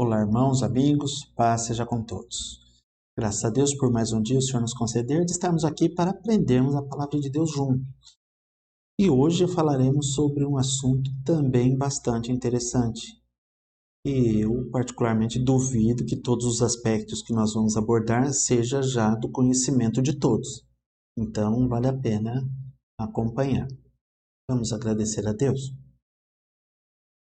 Olá, irmãos, amigos, paz seja com todos. Graças a Deus por mais um dia o Senhor nos conceder de estarmos aqui para aprendermos a palavra de Deus juntos. E hoje falaremos sobre um assunto também bastante interessante. E eu particularmente duvido que todos os aspectos que nós vamos abordar seja já do conhecimento de todos. Então vale a pena acompanhar. Vamos agradecer a Deus.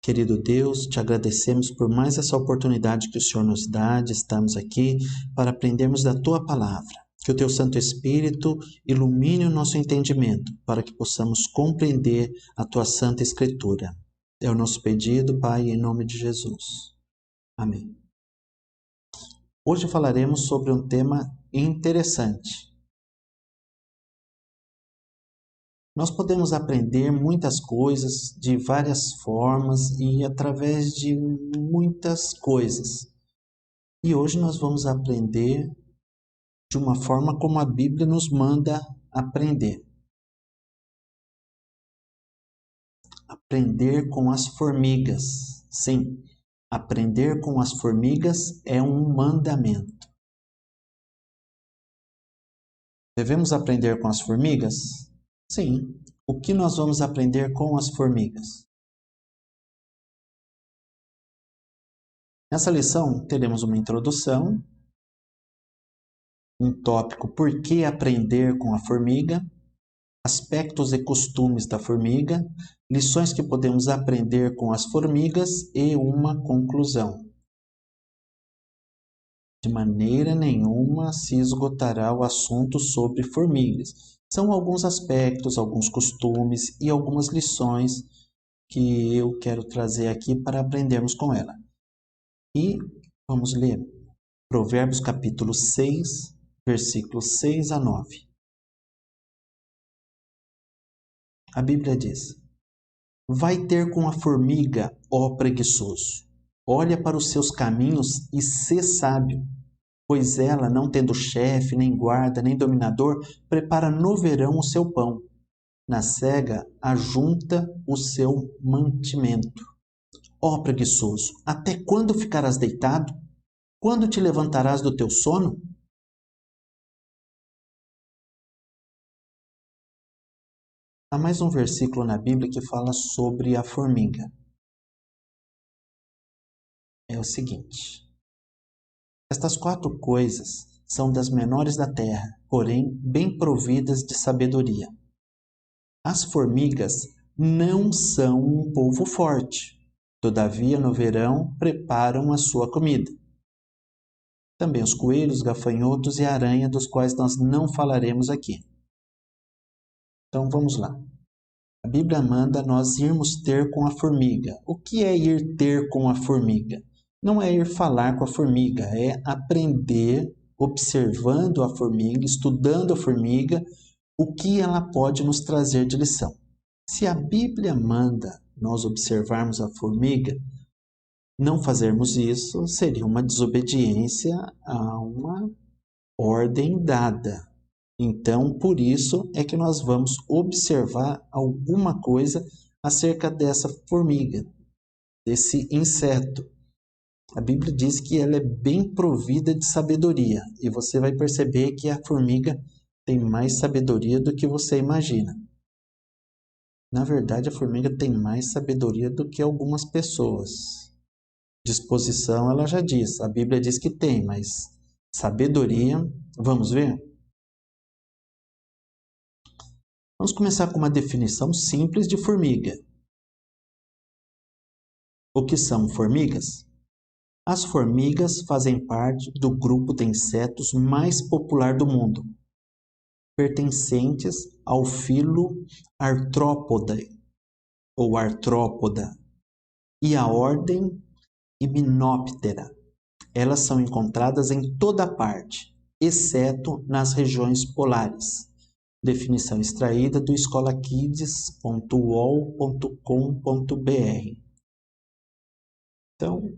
Querido Deus, te agradecemos por mais essa oportunidade que o Senhor nos dá de estarmos aqui para aprendermos da Tua Palavra. Que o Teu Santo Espírito ilumine o nosso entendimento para que possamos compreender a Tua Santa Escritura. É o nosso pedido, Pai, em nome de Jesus. Amém. Hoje falaremos sobre um tema interessante. Nós podemos aprender muitas coisas de várias formas e através de muitas coisas. E hoje nós vamos aprender de uma forma como a Bíblia nos manda aprender. Aprender com as formigas. Sim, aprender com as formigas é um mandamento. Devemos aprender com as formigas? Sim. O que nós vamos aprender com as formigas? Nessa lição, teremos uma introdução, um tópico por que aprender com a formiga, aspectos e costumes da formiga, lições que podemos aprender com as formigas e uma conclusão. De maneira nenhuma se esgotará o assunto sobre formigas. São alguns aspectos, alguns costumes e algumas lições que eu quero trazer aqui para aprendermos com ela. E vamos ler Provérbios capítulo 6, versículos 6 a 9. A Bíblia diz: Vai ter com a formiga, ó preguiçoso. Olha para os seus caminhos e sê sábio, pois ela, não tendo chefe, nem guarda, nem dominador, prepara no verão o seu pão. Na cega, ajunta o seu mantimento. Ó preguiçoso, até quando ficarás deitado? Quando te levantarás do teu sono? Há mais um versículo na Bíblia que fala sobre a formiga. É o seguinte: estas 4 coisas são das menores da terra, porém bem providas de sabedoria. As formigas não são um povo forte, todavia no verão preparam a sua comida. Também os coelhos, gafanhotos e a aranha, dos quais nós não falaremos aqui. Então vamos lá. A Bíblia manda nós irmos ter com a formiga. O que é ir ter com a formiga? Não é ir falar com a formiga, é aprender observando a formiga, estudando a formiga, o que ela pode nos trazer de lição. Se a Bíblia manda nós observarmos a formiga, não fazermos isso seria uma desobediência a uma ordem dada. Então, por isso é que nós vamos observar alguma coisa acerca dessa formiga, desse inseto. A Bíblia diz que ela é bem provida de sabedoria, e você vai perceber que a formiga tem mais sabedoria do que você imagina. Na verdade, a formiga tem mais sabedoria do que algumas pessoas. Disposição, ela já diz, a Bíblia diz que tem, mas sabedoria, vamos ver? Vamos começar com uma definição simples de formiga. O que são formigas? As formigas fazem parte do grupo de insetos mais popular do mundo, pertencentes ao filo Arthropoda ou Artrópoda e à ordem Hymenoptera. Elas são encontradas em toda parte, exceto nas regiões polares. Definição extraída do escolakids.uol.com.br. Então,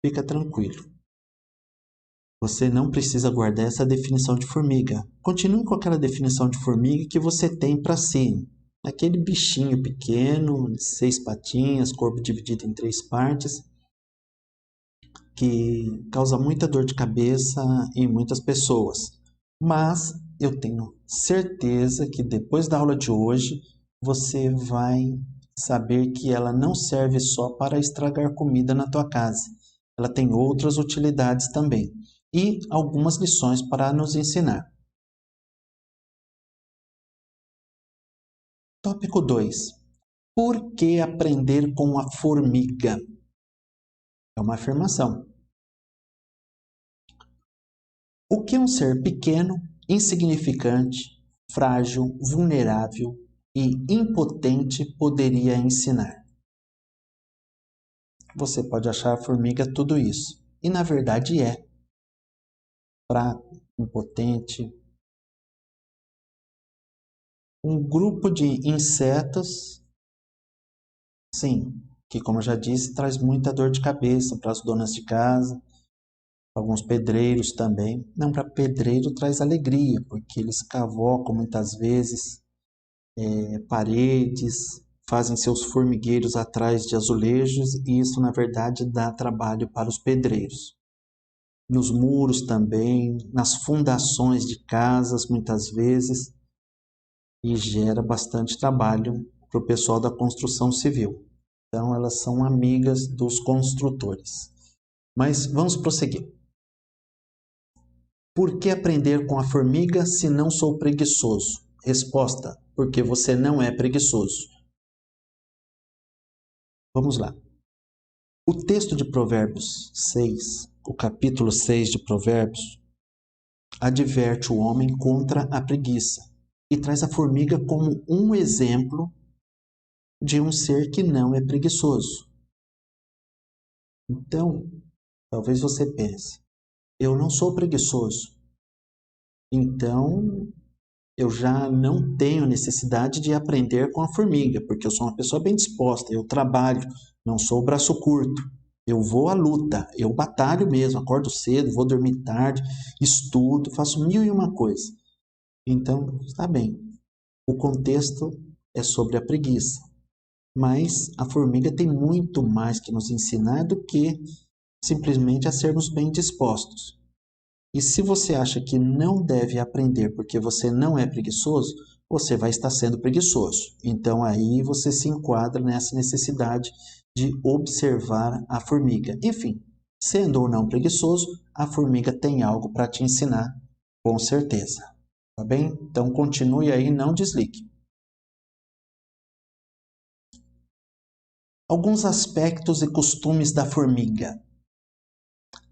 fica tranquilo. Você não precisa guardar essa definição de formiga. Continue com aquela definição de formiga que você tem para si. Aquele bichinho pequeno, de 6 patinhas, corpo dividido em 3 partes. que causa muita dor de cabeça em muitas pessoas. Mas eu tenho certeza que depois da aula de hoje você vai saber que ela não serve só para estragar comida na tua casa. Ela tem outras utilidades também e algumas lições para nos ensinar. Tópico 2. Por que aprender com a formiga? É uma afirmação. O que um ser pequeno, insignificante, frágil, vulnerável e impotente poderia ensinar? Você pode achar a formiga tudo isso. E na verdade é. Fraco, impotente. Um grupo de insetos, sim, que como eu já disse, traz muita dor de cabeça para as donas de casa, para alguns pedreiros também. Não, para pedreiro traz alegria, porque eles cavocam muitas vezes paredes, fazem seus formigueiros atrás de azulejos e isso na verdade dá trabalho para os pedreiros. Nos muros também, nas fundações de casas muitas vezes e gera bastante trabalho para o pessoal da construção civil. Então elas são amigas dos construtores. Mas vamos prosseguir. Por que aprender com a formiga se não sou preguiçoso? Resposta: porque você não é preguiçoso. Vamos lá. O texto de Provérbios 6, o capítulo 6 de Provérbios, adverte o homem contra a preguiça e traz a formiga como um exemplo de um ser que não é preguiçoso. Então, talvez você pense, eu não sou preguiçoso, então eu já não tenho necessidade de aprender com a formiga, porque eu sou uma pessoa bem disposta, eu trabalho, não sou braço curto. Eu vou à luta, eu batalho mesmo, acordo cedo, vou dormir tarde, estudo, faço mil e uma coisa. Então, está bem. O contexto é sobre a preguiça, mas a formiga tem muito mais que nos ensinar do que simplesmente a sermos bem dispostos. E se você acha que não deve aprender porque você não é preguiçoso, você vai estar sendo preguiçoso. Então aí você se enquadra nessa necessidade de observar a formiga. Enfim, sendo ou não preguiçoso, a formiga tem algo para te ensinar, com certeza. Tá bem? Então continue aí, não desligue. Alguns aspectos e costumes da formiga.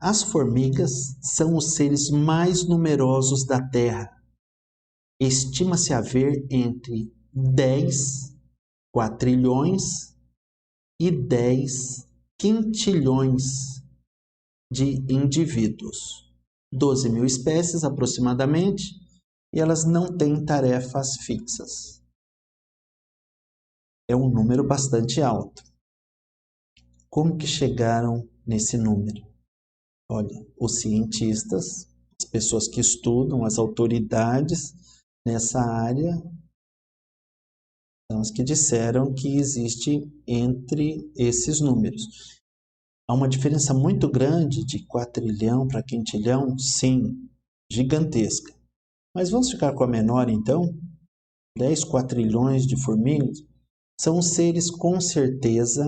As formigas são os seres mais numerosos da Terra. Estima-se haver entre 10 quatrilhões e 10 quintilhões de indivíduos. 12 mil espécies aproximadamente, e elas não têm tarefas fixas. É um número bastante alto. Como que chegaram nesse número? Olha, os cientistas, as pessoas que estudam, as autoridades nessa área, são as que disseram que existe entre esses números. Há uma diferença muito grande de quatrilhão para quintilhão? Sim, gigantesca. Mas vamos ficar com a menor então? 10 quatrilhões de formigas são os seres com certeza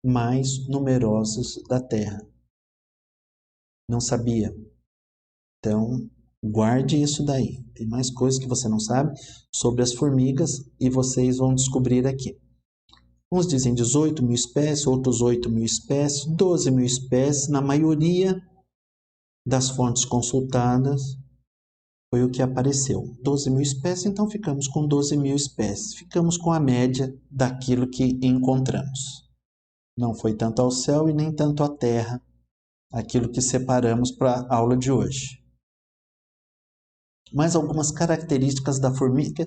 mais numerosos da Terra. Não sabia? Então, guarde isso daí. Tem mais coisas que você não sabe sobre as formigas e vocês vão descobrir aqui. Uns dizem 18 mil espécies, outros 8 mil espécies, 12 mil espécies. Na maioria das fontes consultadas foi o que apareceu. 12 mil espécies, então ficamos com 12 mil espécies. Ficamos com a média daquilo que encontramos. Não foi tanto ao céu e nem tanto à terra aquilo que separamos para a aula de hoje. Mais algumas características da formiga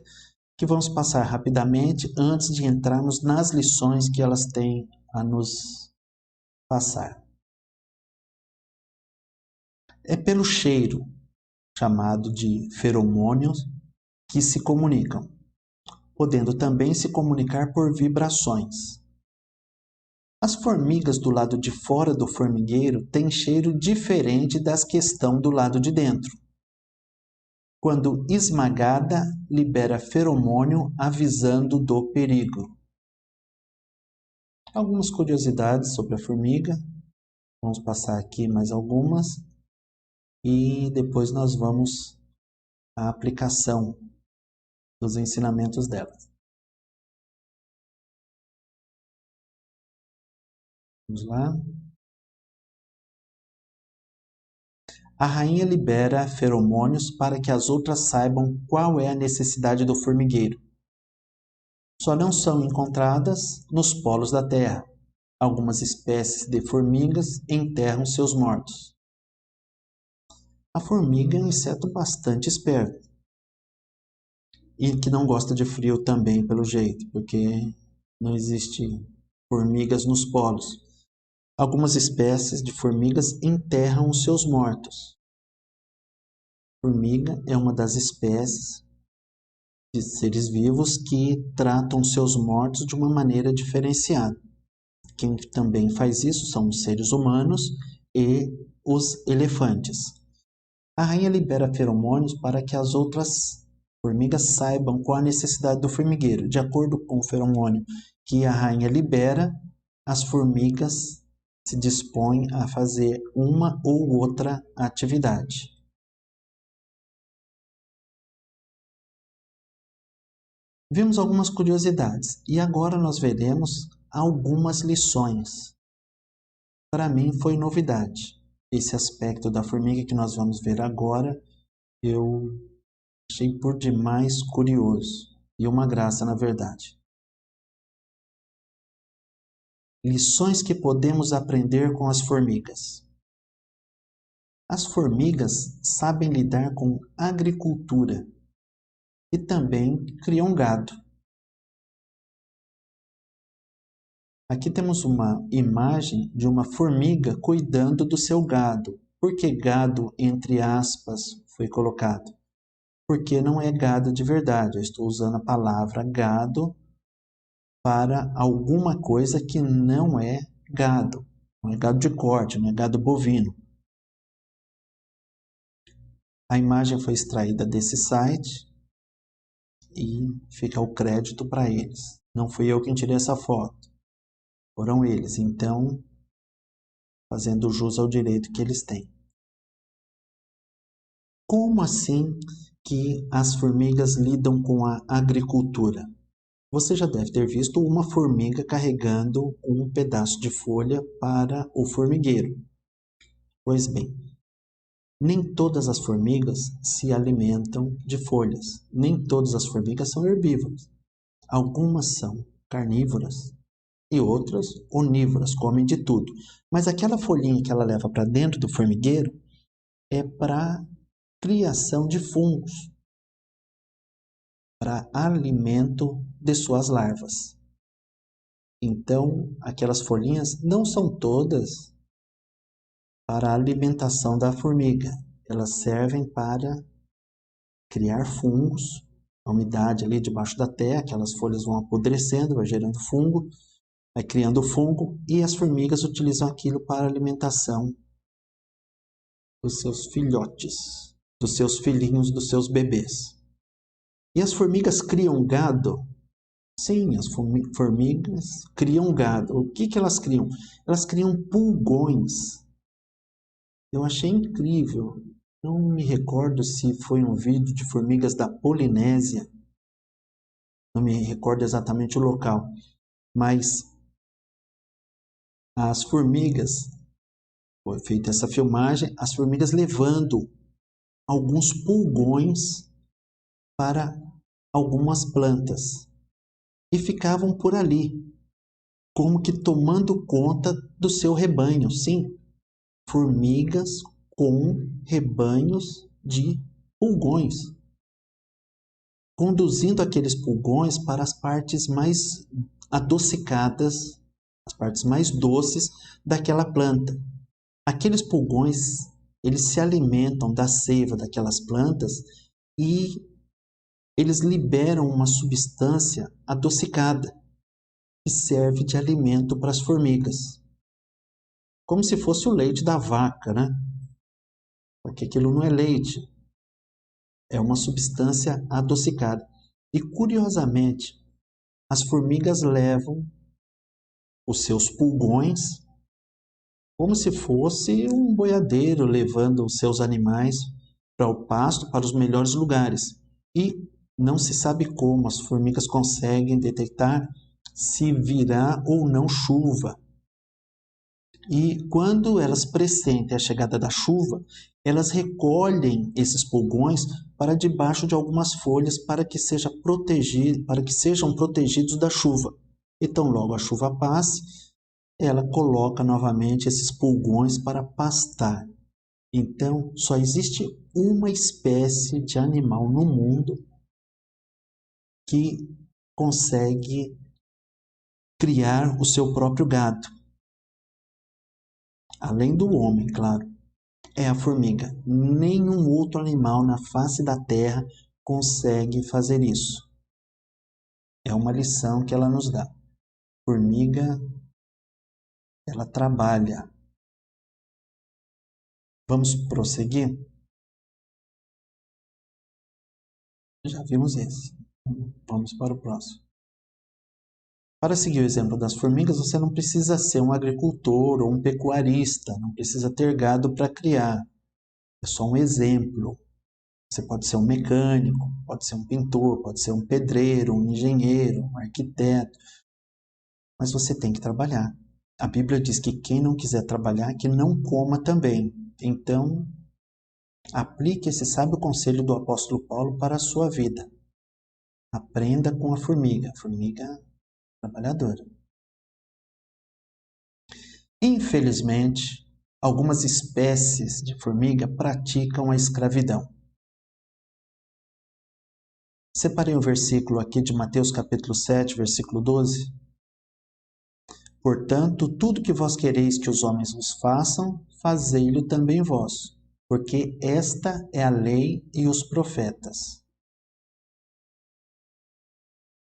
que vamos passar rapidamente antes de entrarmos nas lições que elas têm a nos passar. É pelo cheiro, chamado de feromônios, que se comunicam, podendo também se comunicar por vibrações. As formigas do lado de fora do formigueiro têm cheiro diferente das que estão do lado de dentro. Quando esmagada, libera feromônio avisando do perigo. Algumas curiosidades sobre a formiga. Vamos passar aqui mais algumas e depois nós vamos à aplicação dos ensinamentos dela. Vamos lá. A rainha libera feromônios para que as outras saibam qual é a necessidade do formigueiro. Só não são encontradas nos polos da Terra. Algumas espécies de formigas enterram seus mortos. A formiga é um inseto bastante esperto e que não gosta de frio também, pelo jeito, porque não existe formigas nos polos. Algumas espécies de formigas enterram os seus mortos. A formiga é uma das espécies de seres vivos que tratam seus mortos de uma maneira diferenciada. Quem também faz isso são os seres humanos e os elefantes. A rainha libera feromônios para que as outras formigas saibam qual a necessidade do formigueiro. De acordo com o feromônio que a rainha libera, as formigas se dispõem a fazer uma ou outra atividade. Vimos algumas curiosidades e agora nós veremos algumas lições. Para mim foi novidade. Esse aspecto da formiga que nós vamos ver agora, eu achei por demais curioso e uma graça, na verdade. Lições que podemos aprender com as formigas. As formigas sabem lidar com agricultura e também criam gado. Aqui temos uma imagem de uma formiga cuidando do seu gado. Por que gado, entre aspas, foi colocado? Porque não é gado de verdade. Eu estou usando a palavra gado para alguma coisa que não é gado. Não é gado de corte, não é gado bovino. A imagem foi extraída desse site e fica o crédito para eles. Não fui eu quem tirei essa foto. Foram eles, então, fazendo jus ao direito que eles têm. Como assim que as formigas lidam com a agricultura? Você já deve ter visto uma formiga carregando um pedaço de folha para o formigueiro. Pois bem, nem todas as formigas se alimentam de folhas. Nem todas as formigas são herbívoras. Algumas são carnívoras e outras onívoras, comem de tudo. Mas aquela folhinha que ela leva para dentro do formigueiro é para criação de fungos, para alimento de suas larvas. Então, aquelas folhinhas não são todas para a alimentação da formiga. Elas servem para criar fungos, a umidade ali debaixo da terra, aquelas folhas vão apodrecendo, vai gerando fungo, vai criando fungo e as formigas utilizam aquilo para a alimentação dos seus filhotes, dos seus filhinhos, dos seus bebês. E as formigas criam gado? Sim, as formigas criam gado. O que elas criam? Elas criam pulgões. Eu achei incrível. Não me recordo se foi um vídeo de formigas da Polinésia. Não me recordo exatamente o local. Mas as formigas, foi feita essa filmagem, as formigas levando alguns pulgões para algumas plantas. E ficavam por ali, como que tomando conta do seu rebanho. Sim, formigas com rebanhos de pulgões, conduzindo aqueles pulgões para as partes mais adocicadas, as partes mais doces daquela planta. Aqueles pulgões, eles se alimentam da seiva daquelas plantas e eles liberam uma substância adocicada. que serve de alimento para as formigas. Como se fosse o leite da vaca, né? Porque aquilo não é leite, é uma substância adocicada. E curiosamente, as formigas levam os seus pulgões como se fosse um boiadeiro levando os seus animais para o pasto, para os melhores lugares. E não se sabe como as formigas conseguem detectar se virá ou não chuva. E quando elas pressentem a chegada da chuva, elas recolhem esses pulgões para debaixo de algumas folhas para que sejam protegidos da chuva. Então, logo a chuva passe, ela coloca novamente esses pulgões para pastar. Então, só existe uma espécie de animal no mundo que consegue criar o seu próprio gado. Além do homem, claro, é a formiga. Nenhum outro animal na face da Terra consegue fazer isso. É uma lição que ela nos dá. Formiga, ela trabalha. Vamos prosseguir? Já vimos esse. Vamos para o próximo. Para seguir o exemplo das formigas, você não precisa ser um agricultor ou um pecuarista, não precisa ter gado para criar. É só um exemplo. Você pode ser um mecânico, pode ser um pintor, pode ser um pedreiro, um engenheiro, um arquiteto, mas você tem que trabalhar. A Bíblia diz que quem não quiser trabalhar, que não coma também. Então, aplique esse sábio conselho do apóstolo Paulo para a sua vida. Aprenda com a formiga trabalhadora. Infelizmente, algumas espécies de formiga praticam a escravidão. Separei um versículo aqui de Mateus capítulo 7, versículo 12. Portanto, tudo que vós quereis que os homens vos façam, fazei-lo também vós, porque esta é a lei e os profetas.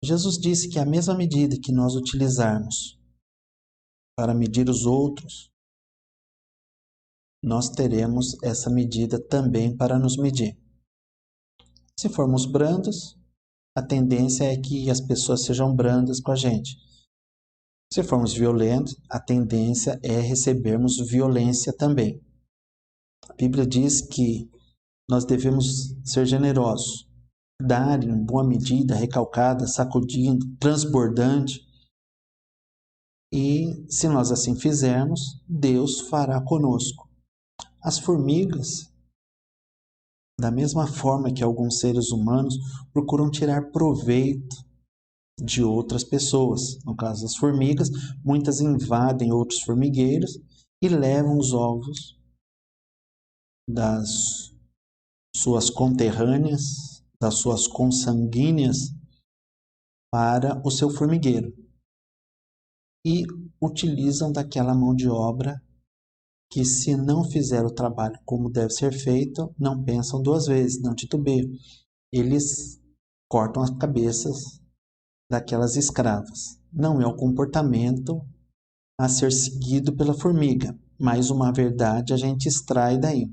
Jesus disse que a mesma medida que nós utilizarmos para medir os outros, nós teremos essa medida também para nos medir. Se formos brandos, a tendência é que as pessoas sejam brandas com a gente. Se formos violentos, a tendência é recebermos violência também. A Bíblia diz que nós devemos ser generosos, dar em boa medida, recalcada, sacudindo, transbordante. E se nós assim fizermos, Deus fará conosco. As formigas, da mesma forma que alguns seres humanos, procuram tirar proveito de outras pessoas. No caso das formigas, muitas invadem outros formigueiros e levam os ovos das suas conterrâneas, das suas consanguíneas, para o seu formigueiro. E utilizam daquela mão de obra que, se não fizer o trabalho como deve ser feito, não pensam duas vezes, não titubeiam. Eles cortam as cabeças daquelas escravas. Não é o comportamento a ser seguido pela formiga, mas uma verdade a gente extrai daí.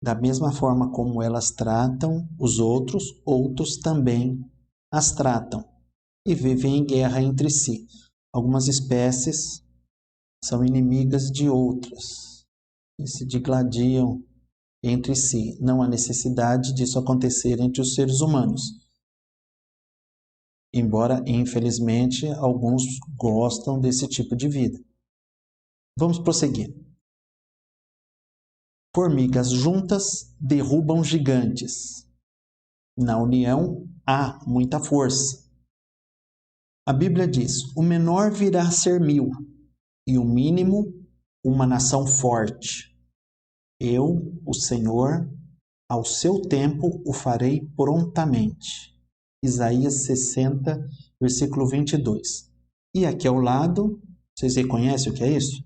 Da mesma forma como elas tratam os outros, outros também as tratam e vivem em guerra entre si. Algumas espécies são inimigas de outras e se digladiam entre si. Não há necessidade disso acontecer entre os seres humanos. Embora, infelizmente, alguns gostam desse tipo de vida. Vamos prosseguir. Formigas juntas derrubam gigantes. Na união há muita força. A Bíblia diz: o menor virá a ser 1000, e o mínimo uma nação forte. Eu, o Senhor, ao seu tempo o farei prontamente. Isaías 60, versículo 22. E aqui ao lado, vocês reconhecem o que é isso?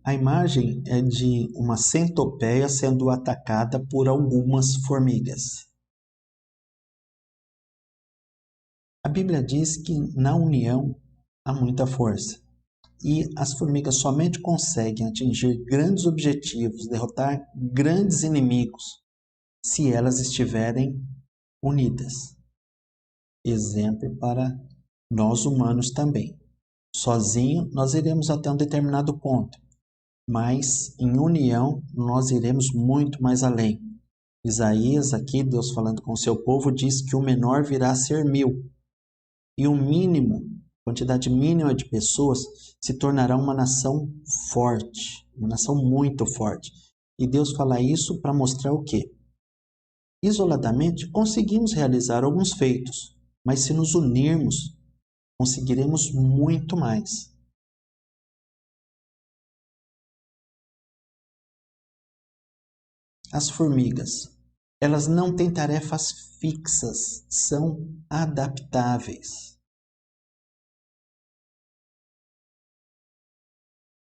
A imagem é de uma centopeia sendo atacada por algumas formigas. A Bíblia diz que na união há muita força. E as formigas somente conseguem atingir grandes objetivos, derrotar grandes inimigos, se elas estiverem unidas. Exemplo para nós humanos também. Sozinho nós iremos até um determinado ponto, mas em união nós iremos muito mais além. Isaías, aqui Deus falando com o seu povo, diz que o menor virá a ser 1000, e o mínimo, quantidade mínima de pessoas, se tornará uma nação forte, uma nação muito forte. E Deus fala isso para mostrar o quê? Isoladamente, conseguimos realizar alguns feitos, mas se nos unirmos, conseguiremos muito mais. As formigas, elas não têm tarefas fixas, são adaptáveis.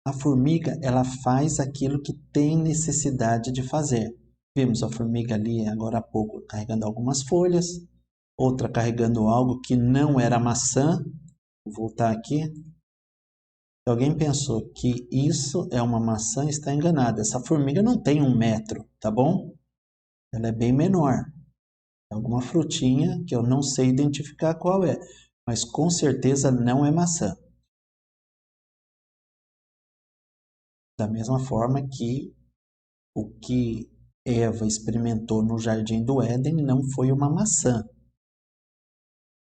A formiga, ela faz aquilo que tem necessidade de fazer. Vimos a formiga ali agora há pouco carregando algumas folhas, outra carregando algo que não era maçã. Vou voltar aqui. Se alguém pensou que isso é uma maçã, está enganado. Essa formiga não tem 1 metro, tá bom? Ela é bem menor. É alguma frutinha que eu não sei identificar qual é, mas com certeza não é maçã. Da mesma forma que o que Eva experimentou no jardim do Éden não foi uma maçã,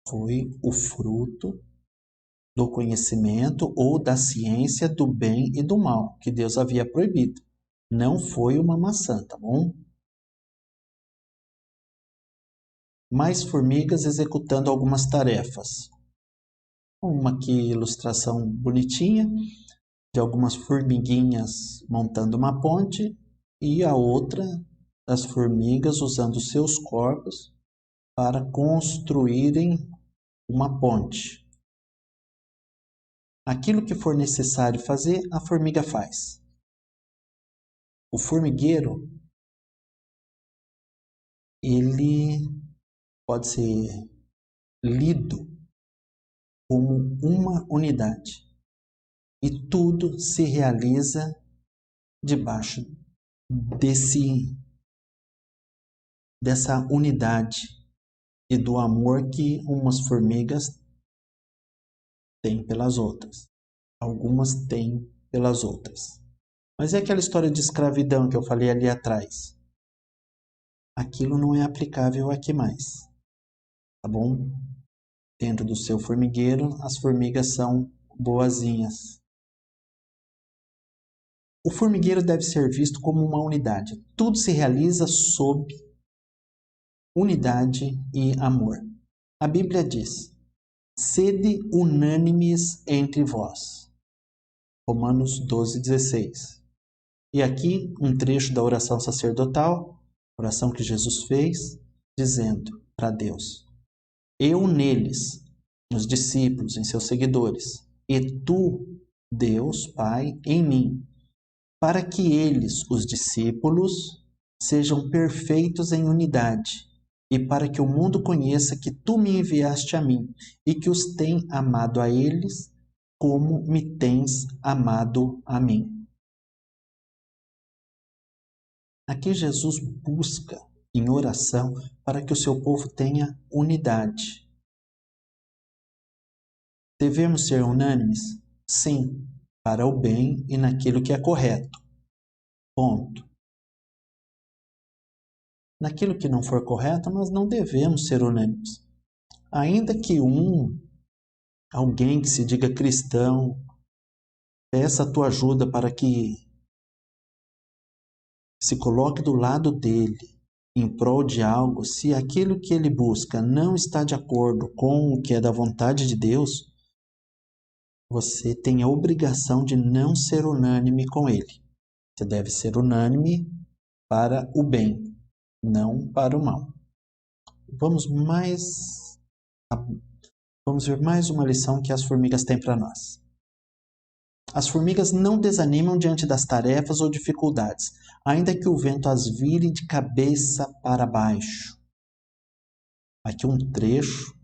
foi o fruto do conhecimento ou da ciência do bem e do mal, que Deus havia proibido. Não foi uma maçã, tá bom? Mais formigas executando algumas tarefas. Uma aqui, ilustração bonitinha, de algumas formiguinhas montando uma ponte, e a outra das formigas usando seus corpos para construírem uma ponte. Aquilo que for necessário fazer, a formiga faz. O formigueiro, ele pode ser lido como uma unidade. E tudo se realiza debaixo dessa unidade e do amor que umas formigas têm pelas outras. Algumas têm pelas outras. Mas é aquela história de escravidão que eu falei ali atrás. Aquilo não é aplicável aqui mais. Tá bom? Dentro do seu formigueiro, as formigas são boazinhas. O formigueiro deve ser visto como uma unidade. Tudo se realiza sob unidade e amor. A Bíblia diz: sede unânimes entre vós. Romanos 12:16. E aqui um trecho da oração sacerdotal, oração que Jesus fez, dizendo para Deus: eu neles, nos discípulos, em seus seguidores, e tu, Deus, Pai, em mim, para que eles, os discípulos, sejam perfeitos em unidade, e para que o mundo conheça que tu me enviaste a mim, e que os tem amado a eles, como me tens amado a mim. Aqui Jesus busca, em oração, para que o seu povo tenha unidade. Devemos ser unânimes? Sim, para o bem e naquilo que é correto. Ponto. Naquilo que não for correto, nós não devemos ser unânimes. Ainda que alguém que se diga cristão, peça a tua ajuda para que se coloque do lado dele em prol de algo, se aquilo que ele busca não está de acordo com o que é da vontade de Deus, você tem a obrigação de não ser unânime com ele. Você deve ser unânime para o bem, não para o mal. Vamos ver mais uma lição que as formigas têm para nós. As formigas não desanimam diante das tarefas ou dificuldades, ainda que o vento as vire de cabeça para baixo. Aqui um trecho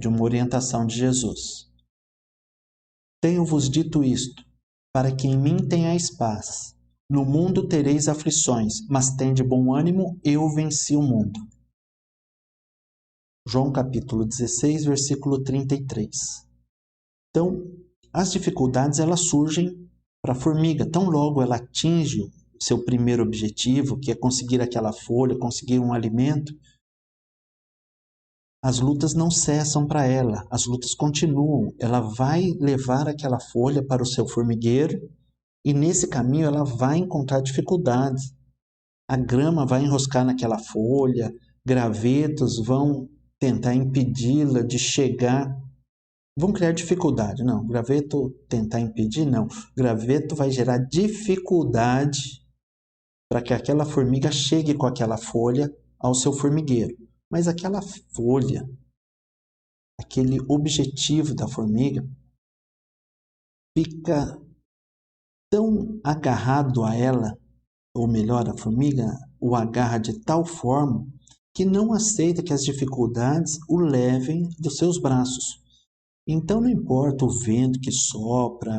de uma orientação de Jesus. Tenho-vos dito isto, para que em mim tenhais paz. No mundo tereis aflições, mas tende bom ânimo, eu venci o mundo. João capítulo 16, versículo 33. Então, as dificuldades elas surgem para a formiga. Tão logo ela atinge o seu primeiro objetivo, que é conseguir aquela folha, conseguir um alimento, as lutas não cessam para ela, as lutas continuam. Ela vai levar aquela folha para o seu formigueiro e nesse caminho ela vai encontrar dificuldades. A grama vai enroscar naquela folha, gravetos vão tentar impedi-la de chegar, vão criar dificuldade. Não, graveto tentar impedir, não. Graveto vai gerar dificuldade para que aquela formiga chegue com aquela folha ao seu formigueiro. Mas aquela folha, aquele objetivo da formiga, fica tão agarrado a ela, ou melhor, a formiga o agarra de tal forma que não aceita que as dificuldades o levem dos seus braços. Então não importa o vento que sopra,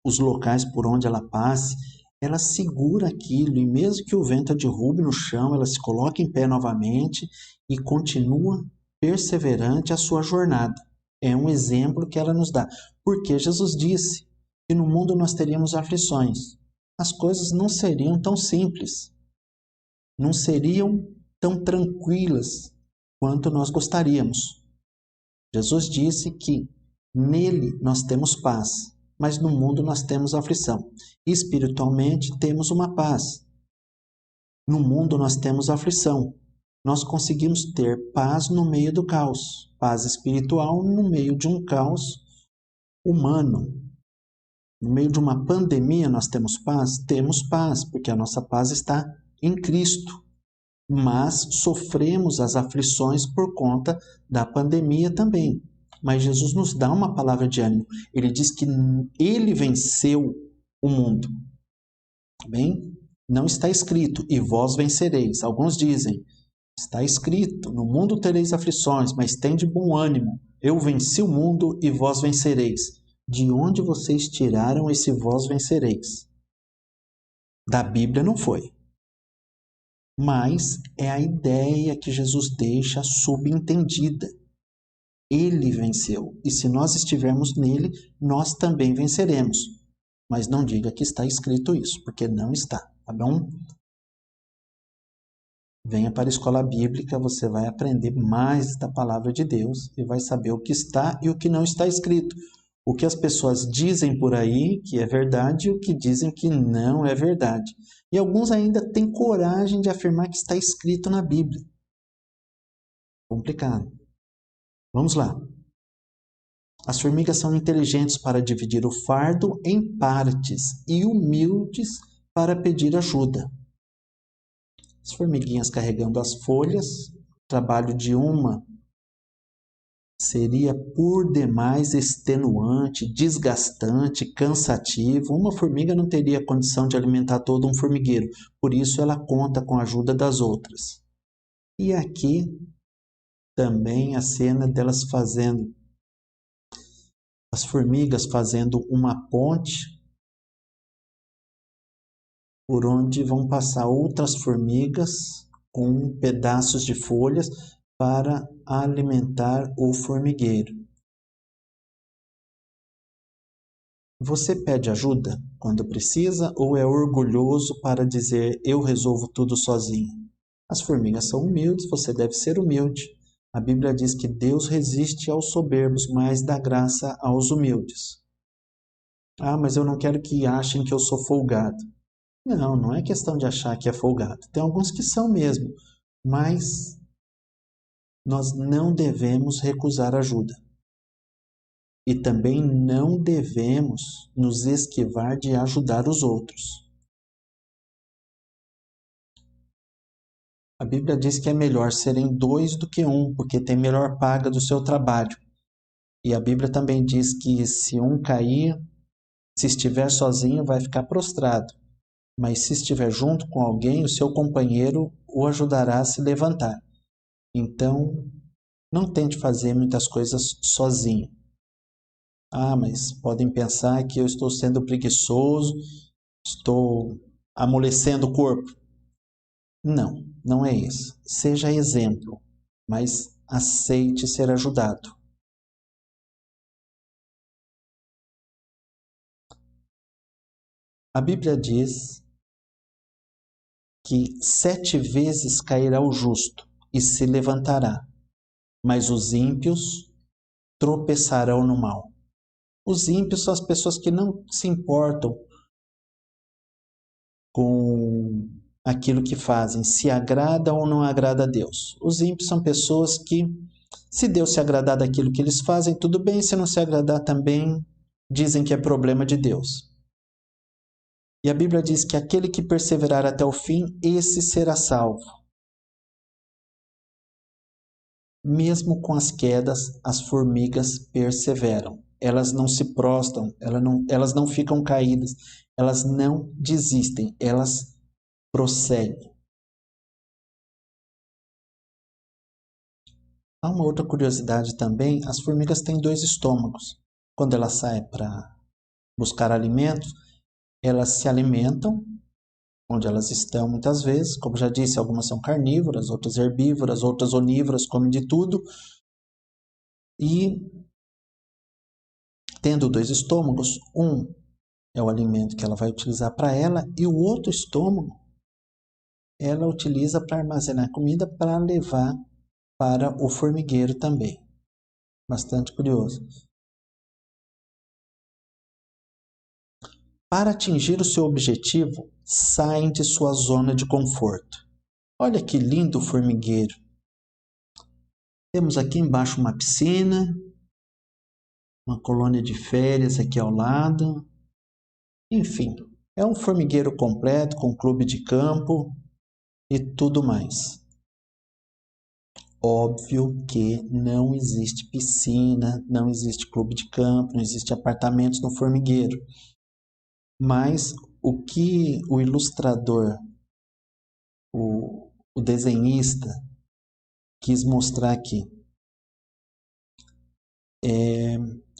os locais por onde ela passe, ela segura aquilo e mesmo que o vento a derrube no chão, ela se coloca em pé novamente e continua perseverante a sua jornada. É um exemplo que ela nos dá. Porque Jesus disse que no mundo nós teríamos aflições. As coisas não seriam tão simples, não seriam tão tranquilas quanto nós gostaríamos. Jesus disse que nele nós temos paz, mas no mundo nós temos aflição. Espiritualmente temos uma paz. No mundo nós temos aflição. Nós conseguimos ter paz no meio do caos, paz espiritual no meio de um caos humano. No meio de uma pandemia nós temos paz, porque a nossa paz está em Cristo. Mas sofremos as aflições por conta da pandemia também. Mas Jesus nos dá uma palavra de ânimo. Ele diz que ele venceu o mundo. Bem, não está escrito, e vós vencereis. Alguns dizem, está escrito, no mundo tereis aflições, mas tende bom ânimo. Eu venci o mundo e vós vencereis. De onde vocês tiraram esse vós vencereis? Da Bíblia não foi. Mas é a ideia que Jesus deixa subentendida. Ele venceu, e se nós estivermos nele, nós também venceremos. Mas não diga que está escrito isso, porque não está, tá bom? Venha para a escola bíblica, você vai aprender mais da palavra de Deus e vai saber o que está e o que não está escrito. O que as pessoas dizem por aí que é verdade e o que dizem que não é verdade. E alguns ainda têm coragem de afirmar que está escrito na Bíblia. Complicado. Vamos lá. As formigas são inteligentes para dividir o fardo em partes e humildes para pedir ajuda. As formiguinhas carregando as folhas, o trabalho de uma seria por demais extenuante, desgastante, cansativo. Uma formiga não teria condição de alimentar todo um formigueiro, por isso ela conta com a ajuda das outras. E aqui também a cena delas fazendo, as formigas fazendo uma ponte por onde vão passar outras formigas com pedaços de folhas para alimentar o formigueiro. Você pede ajuda quando precisa ou é orgulhoso para dizer eu resolvo tudo sozinho? As formigas são humildes, você deve ser humilde. A Bíblia diz que Deus resiste aos soberbos, mas dá graça aos humildes. Ah, mas eu não quero que achem que eu sou folgado. Não, não é questão de achar que é folgado. Tem alguns que são mesmo, mas nós não devemos recusar ajuda. E também não devemos nos esquivar de ajudar os outros. A Bíblia diz que é melhor serem dois do que um, porque tem melhor paga do seu trabalho. E a Bíblia também diz que se um cair, se estiver sozinho, vai ficar prostrado. Mas se estiver junto com alguém, o seu companheiro o ajudará a se levantar. Então, Não tente fazer muitas coisas sozinho. Ah, mas podem pensar que eu estou sendo preguiçoso, estou amolecendo o corpo. Não, não é isso. Seja exemplo, mas aceite ser ajudado. A Bíblia diz que 7 vezes cairá o justo e se levantará, mas os ímpios tropeçarão no mal. Os ímpios são as pessoas que não se importam com aquilo que fazem, se agrada ou não agrada a Deus. Os ímpios são pessoas que, se Deus se agradar daquilo que eles fazem, tudo bem, se não se agradar também, dizem que é problema de Deus. E a Bíblia diz que aquele que perseverar até o fim, esse será salvo. Mesmo com as quedas, as formigas perseveram. Elas não se prostram, elas não ficam caídas, elas não desistem, elas prosseguem. Há uma outra curiosidade também, as formigas têm 2 estômagos. Quando elas saem para buscar alimentos, elas se alimentam onde elas estão muitas vezes. Como já disse, algumas são carnívoras, outras herbívoras, outras onívoras, comem de tudo. E tendo 2 estômagos, um é o alimento que ela vai utilizar para ela e o outro estômago ela utiliza para armazenar comida para levar para o formigueiro também. Bastante curioso. Para atingir o seu objetivo, saem de sua zona de conforto. Olha que lindo o formigueiro. Temos aqui embaixo uma piscina, uma colônia de férias aqui ao lado. Enfim, é um formigueiro completo com clube de campo e tudo mais. Óbvio que não existe piscina, não existe clube de campo, não existe apartamentos no formigueiro. Mas o que o ilustrador, o desenhista, quis mostrar aqui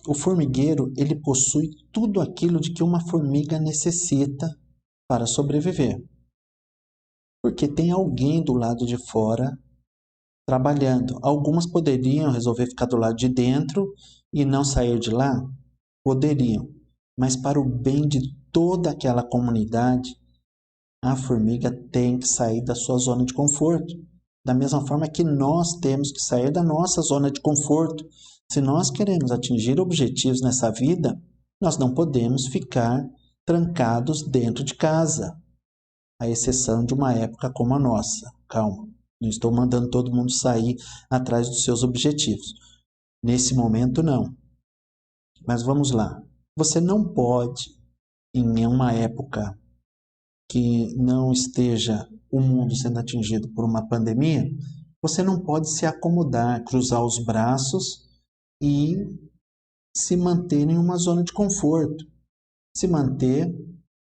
o formigueiro ele possui tudo aquilo de que uma formiga necessita para sobreviver. Porque tem alguém do lado de fora trabalhando. Algumas poderiam resolver ficar do lado de dentro e não sair de lá? Poderiam. Mas para o bem de toda aquela comunidade, a formiga tem que sair da sua zona de conforto. Da mesma forma que nós temos que sair da nossa zona de conforto. Se nós queremos atingir objetivos nessa vida, nós não podemos ficar trancados dentro de casa, à exceção de uma época como a nossa. Calma, não estou mandando todo mundo sair atrás dos seus objetivos. Nesse momento, não. Mas vamos lá. Você não pode, em uma época que não esteja o mundo sendo atingido por uma pandemia, você não pode se acomodar, cruzar os braços e se manter em uma zona de conforto. Se manter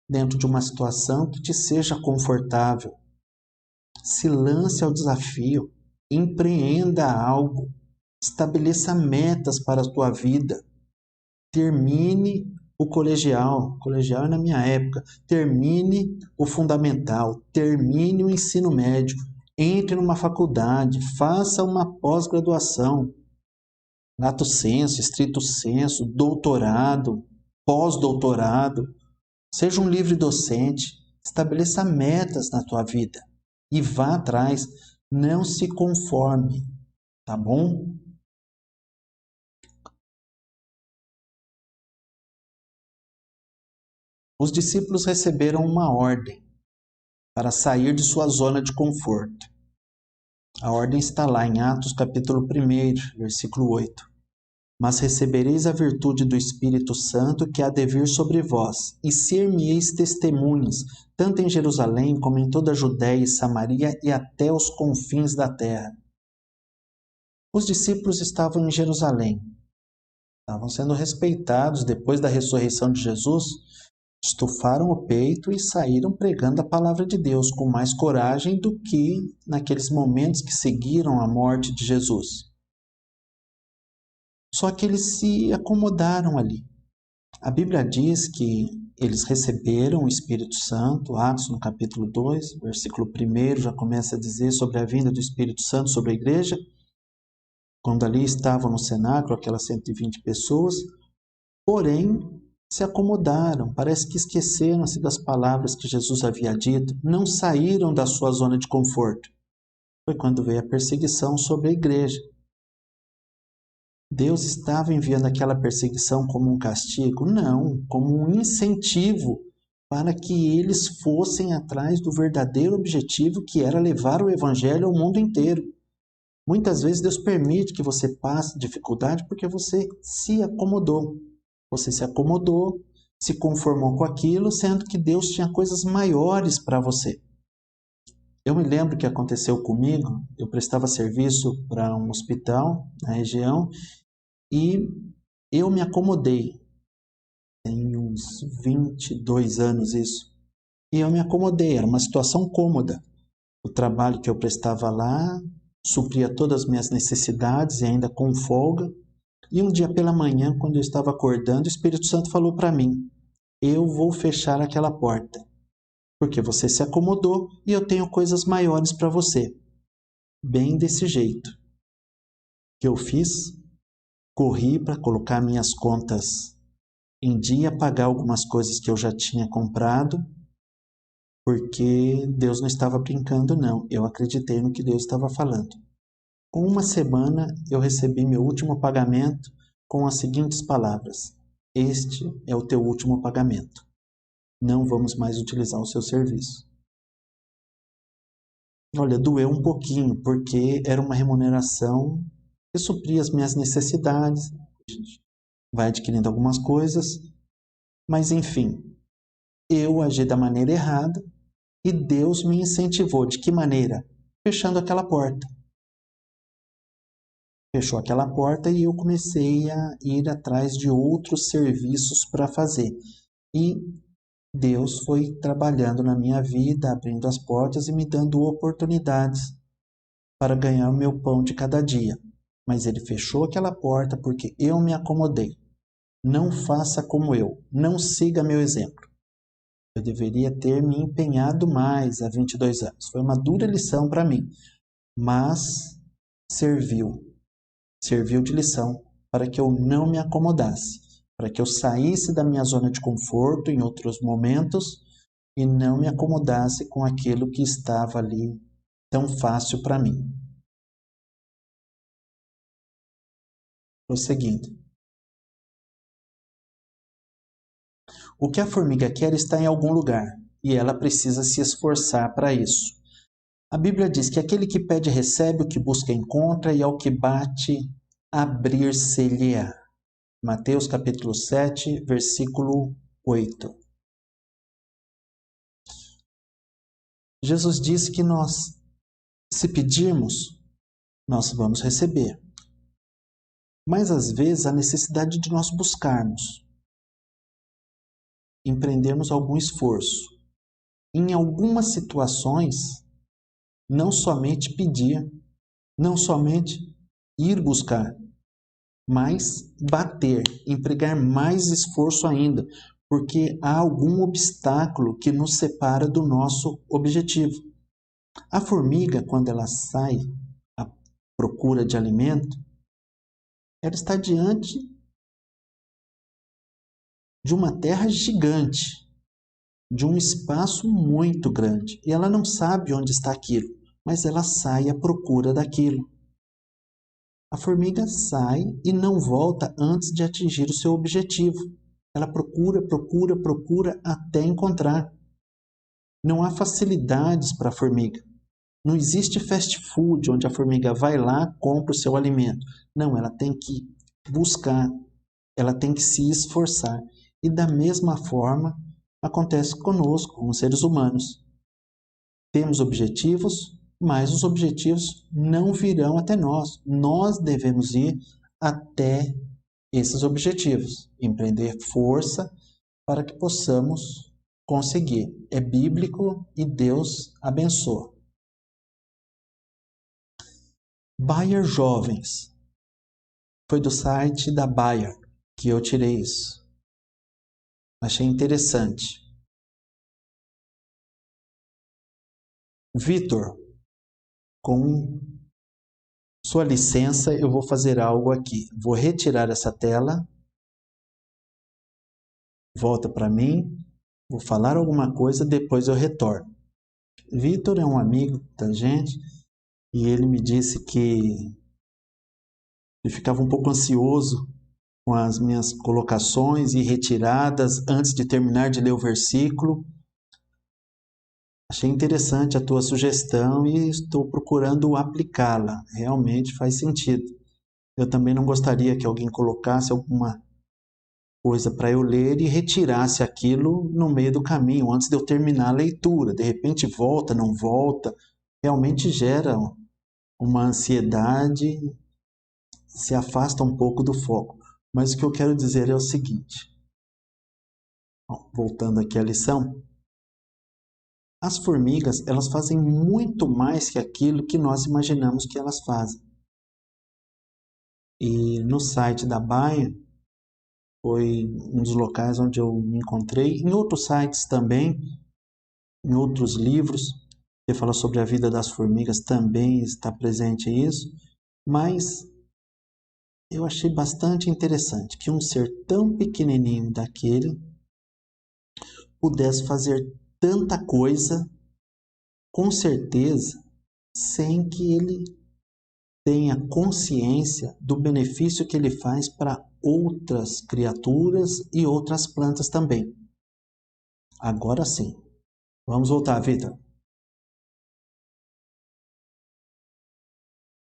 dentro de uma situação que te seja confortável. Se lance ao desafio, empreenda algo, estabeleça metas para a tua vida. Termine o colegial é na minha época, termine o fundamental, termine o ensino médio, entre numa faculdade, faça uma pós-graduação, lato sensu, estrito sensu, doutorado, pós-doutorado, seja um livre docente, estabeleça metas na tua vida e vá atrás, não se conforme, tá bom? Os discípulos receberam uma ordem para sair de sua zona de conforto. A ordem está lá em Atos capítulo 1, versículo 8. Mas recebereis a virtude do Espírito Santo que há de vir sobre vós, e ser-me-eis testemunhas, tanto em Jerusalém como em toda a Judéia e Samaria e até os confins da terra. Os discípulos estavam em Jerusalém. Estavam sendo respeitados depois da ressurreição de Jesus, estufaram o peito e saíram pregando a palavra de Deus com mais coragem do que naqueles momentos que seguiram a morte de Jesus. Só que eles se acomodaram ali. A Bíblia diz que eles receberam o Espírito Santo, Atos no capítulo 2, versículo 1 já começa a dizer sobre a vinda do Espírito Santo sobre a igreja, quando ali estavam no cenáculo, aquelas 120 pessoas, porém se acomodaram, parece que esqueceram-se das palavras que Jesus havia dito, não saíram da sua zona de conforto. Foi quando veio a perseguição sobre a igreja. Deus estava enviando aquela perseguição como um castigo? Não, como um incentivo para que eles fossem atrás do verdadeiro objetivo, que era levar o evangelho ao mundo inteiro. Muitas vezes Deus permite que você passe dificuldade porque você se acomodou. Você se acomodou, se conformou com aquilo, sendo que Deus tinha coisas maiores para você. Eu me lembro que aconteceu comigo, eu prestava serviço para um hospital na região e eu me acomodei. Tem uns 22 anos isso. E eu me acomodei, era uma situação cômoda. O trabalho que eu prestava lá supria todas as minhas necessidades e ainda com folga. E um dia pela manhã, quando eu estava acordando, o Espírito Santo falou para mim: eu vou fechar aquela porta, porque você se acomodou e eu tenho coisas maiores para você. Bem desse jeito. O que eu fiz? Corri para colocar minhas contas em dia, pagar algumas coisas que eu já tinha comprado, porque Deus não estava brincando, não. Eu acreditei no que Deus estava falando. Com uma semana, eu recebi meu último pagamento com as seguintes palavras: este é o teu último pagamento. Não vamos mais utilizar o seu serviço. Olha, doeu um pouquinho, porque era uma remuneração que supria as minhas necessidades. A gente vai adquirindo algumas coisas, mas enfim, eu agi da maneira errada e Deus me incentivou. De que maneira? Fechando aquela porta. Fechou aquela porta e eu comecei a ir atrás de outros serviços para fazer. E Deus foi trabalhando na minha vida, abrindo as portas e me dando oportunidades para ganhar o meu pão de cada dia. Mas Ele fechou aquela porta porque eu me acomodei. Não faça como eu, não siga meu exemplo. Eu deveria ter me empenhado mais há 22 anos. Foi uma dura lição para mim, mas serviu de lição para que eu não me acomodasse, para que eu saísse da minha zona de conforto em outros momentos e não me acomodasse com aquilo que estava ali tão fácil para mim. Prosseguindo. O que a formiga quer está em algum lugar e ela precisa se esforçar para isso. A Bíblia diz que aquele que pede recebe, o que busca encontra e ao que bate abrir-se-lhe-á. Mateus capítulo 7, versículo 8. Jesus disse que nós, se pedirmos, nós vamos receber. Mas às vezes a necessidade de nós buscarmos, empreendermos algum esforço. Em algumas situações, não somente pedir, não somente ir buscar, mas bater, empregar mais esforço ainda, porque há algum obstáculo que nos separa do nosso objetivo. A formiga, quando ela sai à procura de alimento, ela está diante de uma terra gigante, de um espaço muito grande, e ela não sabe onde está aquilo, mas ela sai à procura daquilo. A formiga sai e não volta antes de atingir o seu objetivo. Ela procura, procura, procura até encontrar. Não há facilidades para a formiga. Não existe fast food onde a formiga vai lá, compra o seu alimento. Não, ela tem que buscar, ela tem que se esforçar. E da mesma forma acontece conosco, como seres humanos. Temos objetivos, mas os objetivos não virão até nós. Nós devemos ir até esses objetivos, empreender força para que possamos conseguir. É bíblico e Deus abençoa. Bayer Jovens. Foi do site da Bayer que eu tirei isso. Achei interessante. Vitor, com sua licença, eu vou fazer algo aqui. Vou retirar essa tela. Volta para mim. Vou falar alguma coisa, depois eu retorno. Vitor é um amigo da gente e ele me disse que ele ficava um pouco ansioso com as minhas colocações e retiradas antes de terminar de ler o versículo. Achei interessante a tua sugestão e estou procurando aplicá-la. Realmente faz sentido. Eu também não gostaria que alguém colocasse alguma coisa para eu ler e retirasse aquilo no meio do caminho, antes de eu terminar a leitura. De repente volta, não volta. Realmente gera uma ansiedade, se afasta um pouco do foco. Mas o que eu quero dizer é o seguinte. Voltando aqui à lição. As formigas, elas fazem muito mais que aquilo que nós imaginamos que elas fazem. E no site da Bayer, foi um dos locais onde eu me encontrei. Em outros sites também, em outros livros, que fala sobre a vida das formigas, também está presente isso. Mas eu achei bastante interessante que um ser tão pequenininho daquele pudesse fazer tanta coisa, com certeza, sem que ele tenha consciência do benefício que ele faz para outras criaturas e outras plantas também. Agora sim. Vamos voltar, Vitor.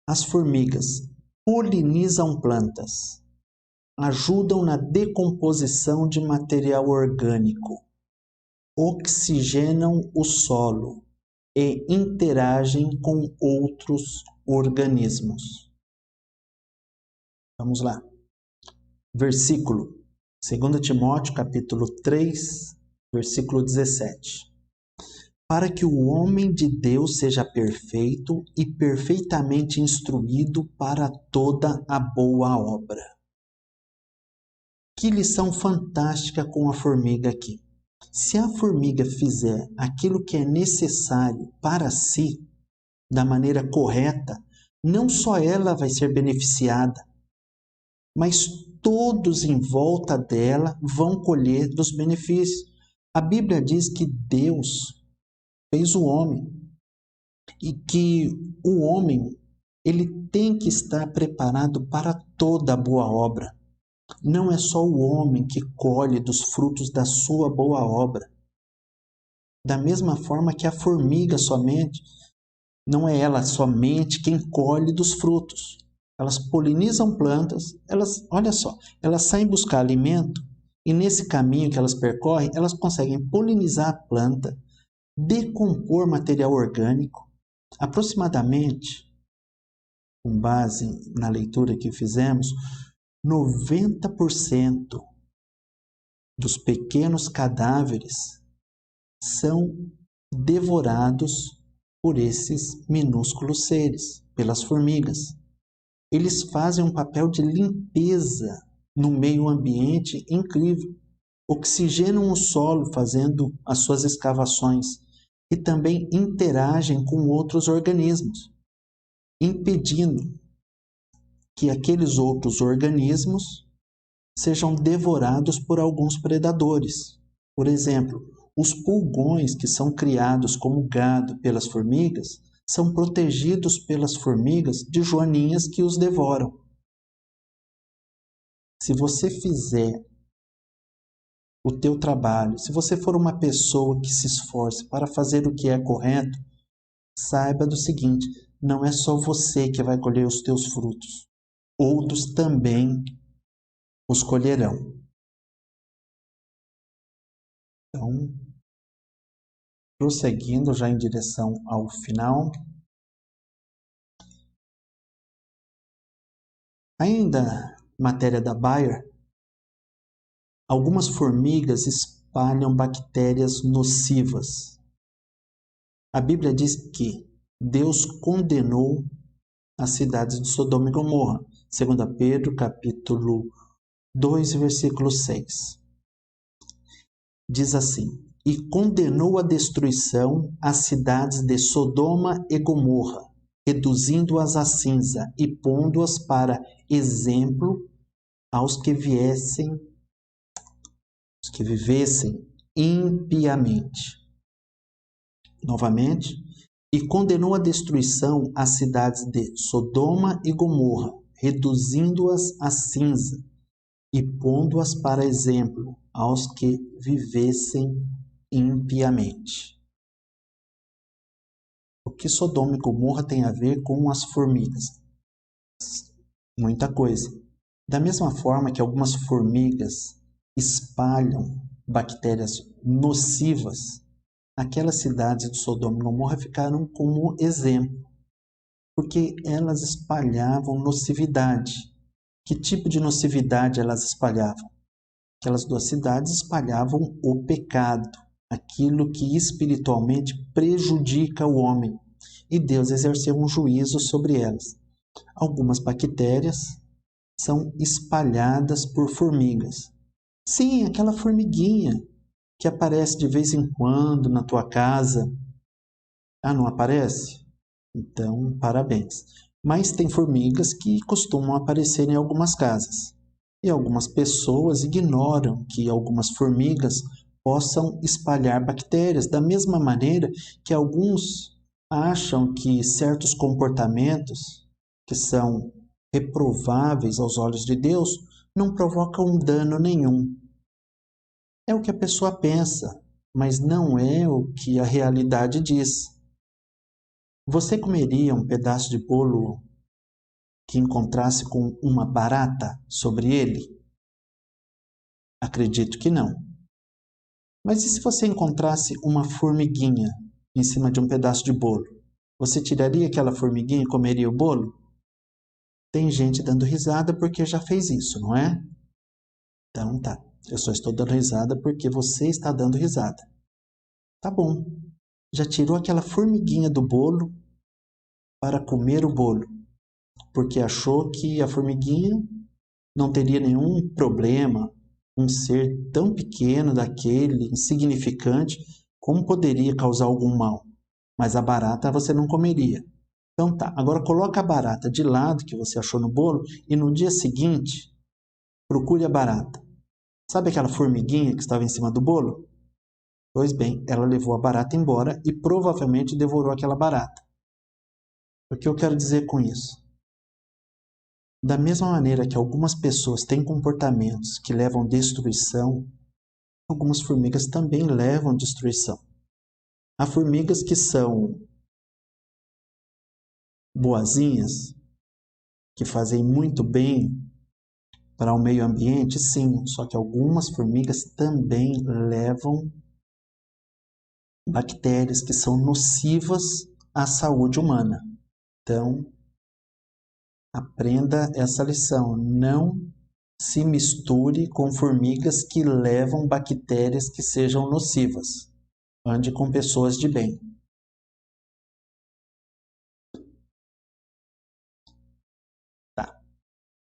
As formigas polinizam plantas, ajudam na decomposição de material orgânico, oxigenam o solo e interagem com outros organismos. Vamos lá. Versículo 2 Timóteo, capítulo 3, versículo 17. Para que o homem de Deus seja perfeito e perfeitamente instruído para toda a boa obra. Que lição fantástica com a formiga aqui. Se a formiga fizer aquilo que é necessário para si, da maneira correta, não só ela vai ser beneficiada, mas todos em volta dela vão colher dos benefícios. A Bíblia diz que Deus fez o homem e que o homem ele tem que estar preparado para toda a boa obra. Não é só o homem que colhe dos frutos da sua boa obra. Da mesma forma que a formiga somente, não é ela somente quem colhe dos frutos. Elas polinizam plantas, olha só, elas saem buscar alimento e nesse caminho que elas percorrem, elas conseguem polinizar a planta, decompor material orgânico, aproximadamente, com base na leitura que fizemos, 90% dos pequenos cadáveres são devorados por esses minúsculos seres, pelas formigas. Eles fazem um papel de limpeza no meio ambiente incrível. Oxigenam o solo fazendo as suas escavações e também interagem com outros organismos, impedindo que aqueles outros organismos sejam devorados por alguns predadores. Por exemplo, os pulgões que são criados como gado pelas formigas são protegidos pelas formigas de joaninhas que os devoram. Se você fizer o teu trabalho, se você for uma pessoa que se esforce para fazer o que é correto, saiba do seguinte, não é só você que vai colher os teus frutos. Outros também os colherão. Então, prosseguindo já em direção ao final. Ainda matéria da Bayer, algumas formigas espalham bactérias nocivas. A Bíblia diz que Deus condenou as cidades de Sodoma e Gomorra. 2 Pedro, capítulo 2, versículo 6. Diz assim: E condenou à destruição as cidades de Sodoma e Gomorra, reduzindo-as a cinza e pondo-as para exemplo aos que vivessem impiamente. Novamente, e condenou à destruição as cidades de Sodoma e Gomorra, reduzindo-as a cinza e pondo-as para exemplo aos que vivessem impiamente. O que Sodoma e Gomorra tem a ver com as formigas? Muita coisa. Da mesma forma que algumas formigas espalham bactérias nocivas, aquelas cidades de Sodoma e Gomorra ficaram como exemplo, porque elas espalhavam nocividade. Que tipo de nocividade elas espalhavam? Aquelas duas cidades espalhavam o pecado, aquilo que espiritualmente prejudica o homem, e Deus exerceu um juízo sobre elas. Algumas bactérias são espalhadas por formigas. Sim, aquela formiguinha que aparece de vez em quando na tua casa. Ah, não aparece? Então, parabéns. Mas tem formigas que costumam aparecer em algumas casas. E algumas pessoas ignoram que algumas formigas possam espalhar bactérias, da mesma maneira que alguns acham que certos comportamentos que são reprováveis aos olhos de Deus não provocam dano nenhum. É o que a pessoa pensa, mas não é o que a realidade diz. Você comeria um pedaço de bolo que encontrasse com uma barata sobre ele? Acredito que não. Mas e se você encontrasse uma formiguinha em cima de um pedaço de bolo? Você tiraria aquela formiguinha e comeria o bolo? Tem gente dando risada porque já fez isso, não é? Então tá, eu só estou dando risada porque você está dando risada. Tá bom, já tirou aquela formiguinha do bolo para comer o bolo, porque achou que a formiguinha não teria nenhum problema, um ser tão pequeno daquele, insignificante, como poderia causar algum mal. Mas a barata você não comeria. Então tá, agora coloca a barata de lado que você achou no bolo e no dia seguinte procure a barata. Sabe aquela formiguinha que estava em cima do bolo? Pois bem, ela levou a barata embora e provavelmente devorou aquela barata. O que eu quero dizer com isso? Da mesma maneira que algumas pessoas têm comportamentos que levam à destruição, algumas formigas também levam à destruição. Há formigas que são boazinhas, que fazem muito bem para o meio ambiente, sim, só que algumas formigas também levam bactérias que são nocivas à saúde humana. Então, aprenda essa lição. Não se misture com formigas que levam bactérias que sejam nocivas. Ande com pessoas de bem. Tá.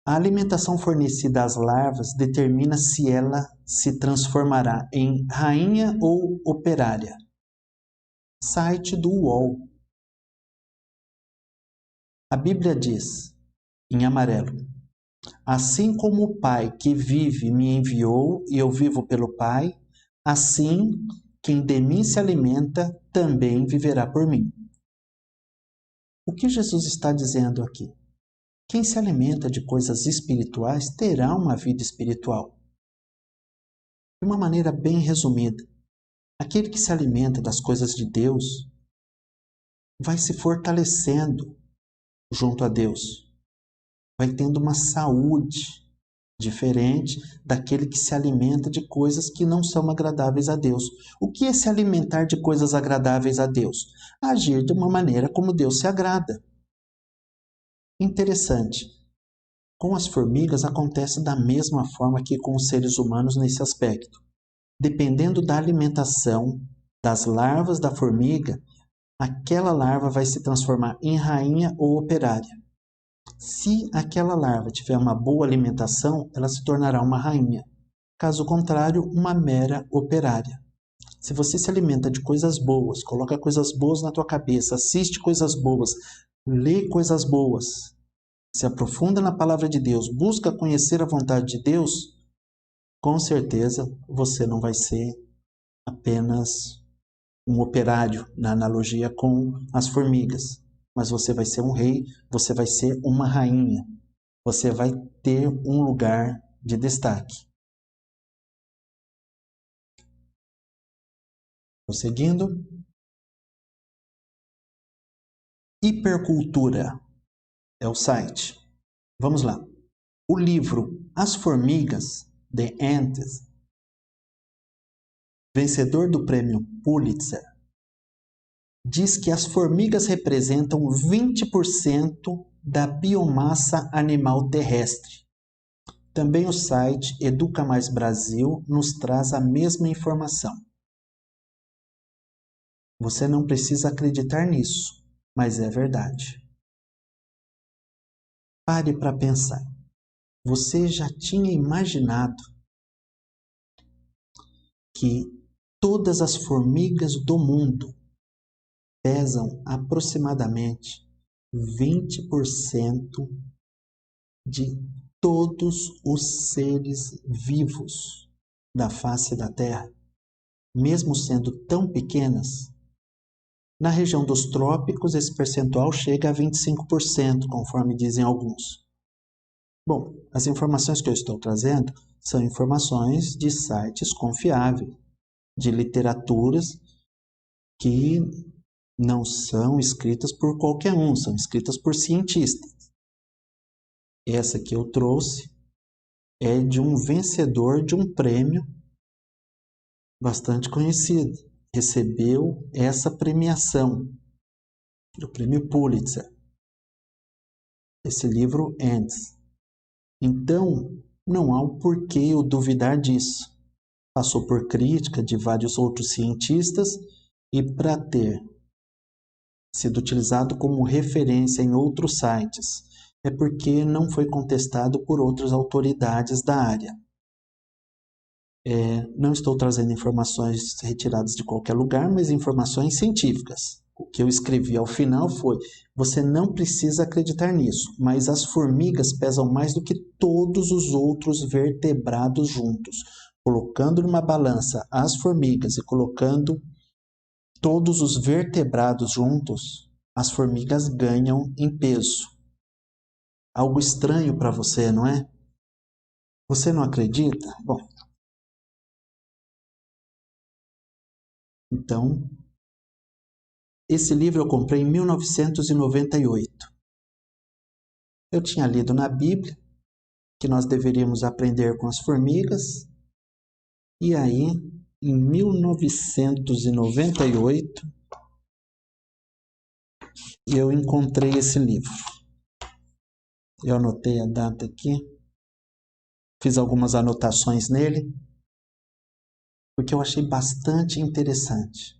A alimentação fornecida às larvas determina se ela se transformará em rainha ou operária. Site do UOL. A Bíblia diz, em amarelo: Assim como o Pai que vive me enviou e eu vivo pelo Pai, assim quem de mim se alimenta também viverá por mim. O que Jesus está dizendo aqui? Quem se alimenta de coisas espirituais terá uma vida espiritual. De uma maneira bem resumida, aquele que se alimenta das coisas de Deus vai se fortalecendo junto a Deus, vai tendo uma saúde diferente daquele que se alimenta de coisas que não são agradáveis a Deus. O que é se alimentar de coisas agradáveis a Deus? Agir de uma maneira como Deus se agrada. Interessante. Com as formigas acontece da mesma forma que com os seres humanos nesse aspecto. Dependendo da alimentação das larvas da formiga, aquela larva vai se transformar em rainha ou operária. Se aquela larva tiver uma boa alimentação, ela se tornará uma rainha. Caso contrário, uma mera operária. Se você se alimenta de coisas boas, coloca coisas boas na tua cabeça, assiste coisas boas, lê coisas boas, se aprofunda na palavra de Deus, busca conhecer a vontade de Deus, com certeza você não vai ser apenas um operário, na analogia com as formigas, mas você vai ser um rei, você vai ser uma rainha, você vai ter um lugar de destaque. Prosseguindo. Hipercultura é o site. Vamos lá. O livro As Formigas, The Ants, vencedor do prêmio Pulitzer, diz que as formigas representam 20% da biomassa animal terrestre. Também o site Educa Mais Brasil nos traz a mesma informação. Você não precisa acreditar nisso, mas é verdade. Pare para pensar. Você já tinha imaginado que todas as formigas do mundo pesam aproximadamente 20% de todos os seres vivos da face da Terra, mesmo sendo tão pequenas? Na região dos trópicos, esse percentual chega a 25%, conforme dizem alguns. Bom, as informações que eu estou trazendo são informações de sites confiáveis, de literaturas que não são escritas por qualquer um, são escritas por cientistas. Essa que eu trouxe é de um vencedor de um prêmio bastante conhecido. Recebeu essa premiação, do prêmio Pulitzer. Esse livro Ants. Então, não há o porquê eu duvidar disso. Passou por crítica de vários outros cientistas e para ter sido utilizado como referência em outros sites, é porque não foi contestado por outras autoridades da área. Não estou trazendo informações retiradas de qualquer lugar, mas informações científicas. O que eu escrevi ao final foi: você não precisa acreditar nisso, mas as formigas pesam mais do que todos os outros vertebrados juntos. Colocando numa balança as formigas e colocando todos os vertebrados juntos, as formigas ganham em peso. Algo estranho para você, não é? Você não acredita? Bom, então, esse livro eu comprei em 1998. Eu tinha lido na Bíblia que nós deveríamos aprender com as formigas, e aí, em 1998, eu encontrei esse livro. Eu anotei a data aqui, fiz algumas anotações nele, porque eu achei bastante interessante.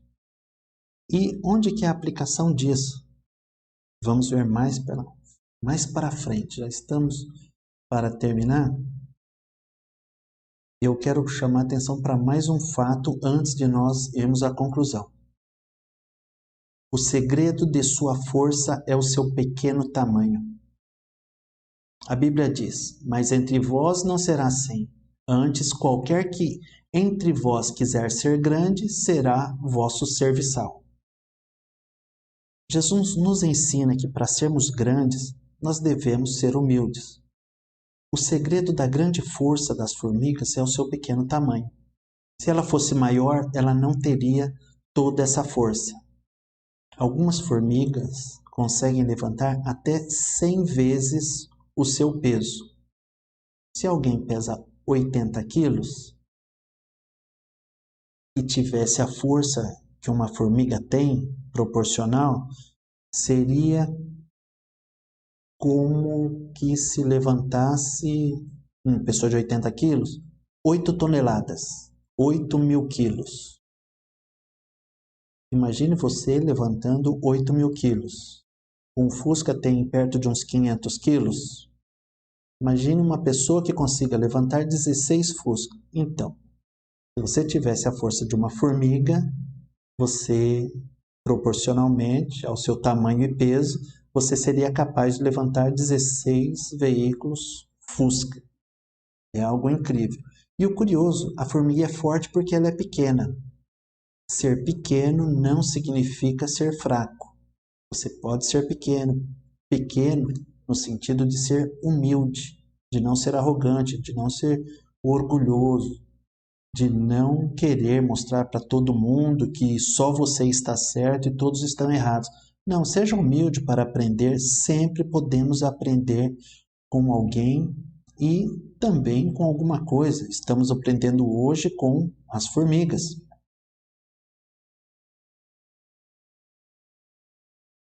E onde que é a aplicação disso? Vamos ver mais para frente. Já estamos para terminar. Eu quero chamar a atenção para mais um fato antes de nós irmos à conclusão. O segredo de sua força é o seu pequeno tamanho. A Bíblia diz: mas entre vós não será assim. Antes, qualquer que entre vós quiser ser grande, será vosso serviçal. Jesus nos ensina que para sermos grandes, nós devemos ser humildes. O segredo da grande força das formigas é o seu pequeno tamanho. Se ela fosse maior, ela não teria toda essa força. Algumas formigas conseguem levantar até 100 vezes o seu peso. Se alguém pesa 80 quilos e tivesse a força que uma formiga tem, proporcional, seria como que se levantasse uma pessoa de 80 quilos, 8 toneladas, 8.000 quilos. Imagine você levantando 8.000 quilos. Um Fusca tem perto de uns 500 quilos. Imagine uma pessoa que consiga levantar 16 Fusca. Então, se você tivesse a força de uma formiga, você, proporcionalmente ao seu tamanho e peso, você seria capaz de levantar 16 veículos Fusca. É algo incrível. E o curioso, a formiga é forte porque ela é pequena. Ser pequeno não significa ser fraco. Você pode ser pequeno. Pequeno no sentido de ser humilde, de não ser arrogante, de não ser orgulhoso, de não querer mostrar para todo mundo que só você está certo e todos estão errados. Não, seja humilde para aprender. Sempre podemos aprender com alguém e também com alguma coisa. Estamos aprendendo hoje com as formigas.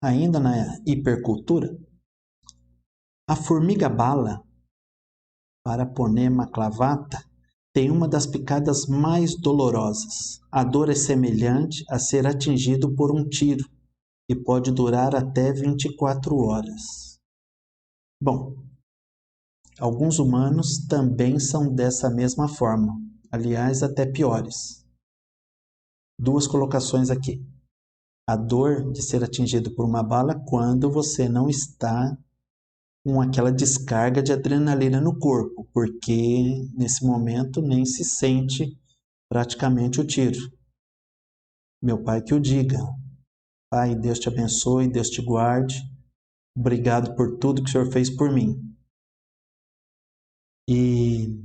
Ainda na hipercultura, a formiga bala, Paraponema clavata, tem uma das picadas mais dolorosas. A dor é semelhante a ser atingido por um tiro e pode durar até 24 horas. Bom, alguns humanos também são dessa mesma forma, aliás, até piores. Duas colocações aqui. A dor de ser atingido por uma bala quando você não está com aquela descarga de adrenalina no corpo, porque nesse momento nem se sente praticamente o tiro. Meu pai que o diga. Pai, Deus te abençoe, Deus te guarde. Obrigado por tudo que o Senhor fez por mim. E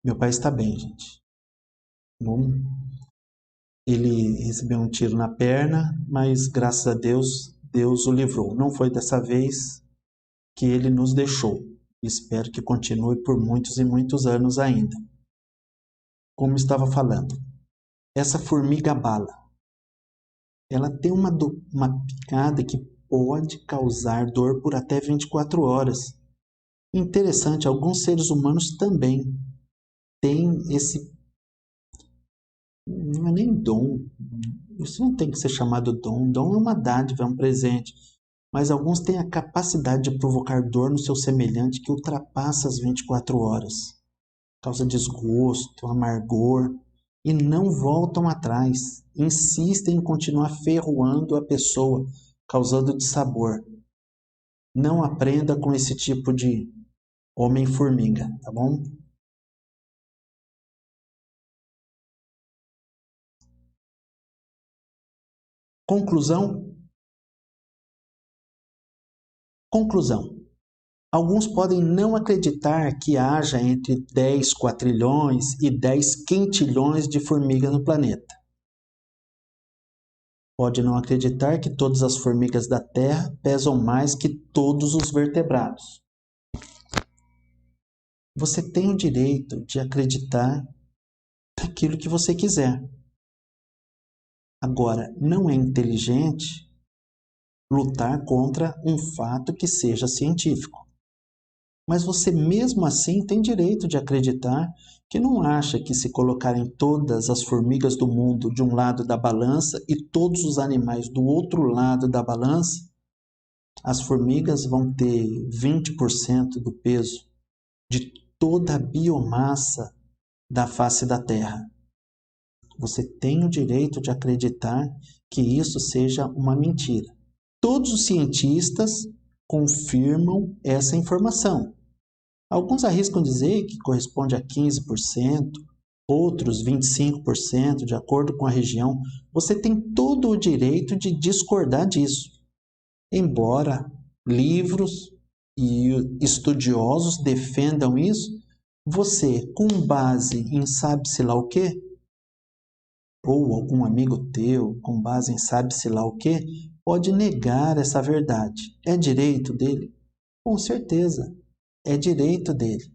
meu pai está bem, gente. Ele recebeu um tiro na perna, mas graças a Deus, Deus o livrou. Não foi dessa vez que ele nos deixou. Espero que continue por muitos e muitos anos ainda. Como estava falando, essa formiga bala, ela tem uma picada que pode causar dor por até 24 horas. Interessante, alguns seres humanos também têm esse, não é nem dom, isso não tem que ser chamado dom, dom é uma dádiva, é um presente, mas alguns têm a capacidade de provocar dor no seu semelhante que ultrapassa as 24 horas. Causa desgosto, amargor, e não voltam atrás. Insistem em continuar ferroando a pessoa, causando dissabor. Não aprenda com esse tipo de homem-formiga, tá bom? Conclusão? Conclusão. Alguns podem não acreditar que haja entre 10 quatrilhões e 10 quintilhões de formigas no planeta. Pode não acreditar que todas as formigas da Terra pesam mais que todos os vertebrados. Você tem o direito de acreditar naquilo que você quiser. Agora, não é inteligente lutar contra um fato que seja científico. Mas você mesmo assim tem direito de acreditar que não acha que se colocarem todas as formigas do mundo de um lado da balança e todos os animais do outro lado da balança, as formigas vão ter 20% do peso de toda a biomassa da face da Terra. Você tem o direito de acreditar que isso seja uma mentira. Todos os cientistas confirmam essa informação. Alguns arriscam dizer que corresponde a 15%, outros 25%, de acordo com a região. Você tem todo o direito de discordar disso. Embora livros e estudiosos defendam isso, você, com base em sabe-se lá o quê, ou algum amigo teu, com base em sabe-se lá o quê, pode negar essa verdade. É direito dele? Com certeza, é direito dele.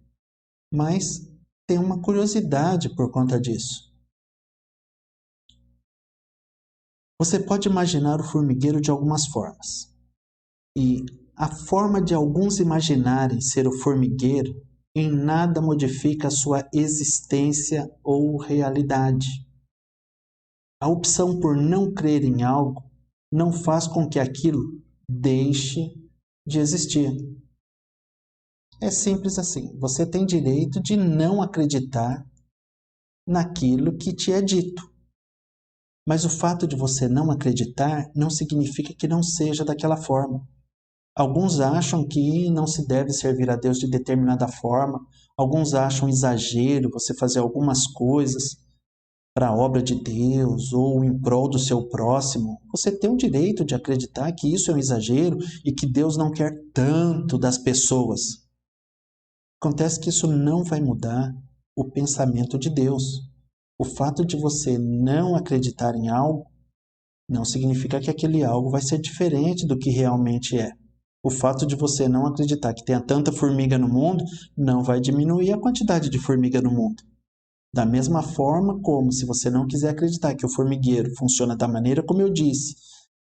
Mas tem uma curiosidade por conta disso. Você pode imaginar o formigueiro de algumas formas. E a forma de alguns imaginarem ser o formigueiro em nada modifica a sua existência ou realidade. A opção por não crer em algo não faz com que aquilo deixe de existir. É simples assim. Você tem direito de não acreditar naquilo que te é dito. Mas o fato de você não acreditar não significa que não seja daquela forma. Alguns acham que não se deve servir a Deus de determinada forma. Alguns acham exagero você fazer algumas coisas para a obra de Deus ou em prol do seu próximo. Você tem o direito de acreditar que isso é um exagero e que Deus não quer tanto das pessoas. Acontece que isso não vai mudar o pensamento de Deus. O fato de você não acreditar em algo não significa que aquele algo vai ser diferente do que realmente é. O fato de você não acreditar que tenha tanta formiga no mundo não vai diminuir a quantidade de formiga no mundo. Da mesma forma como se você não quiser acreditar que o formigueiro funciona da maneira como eu disse,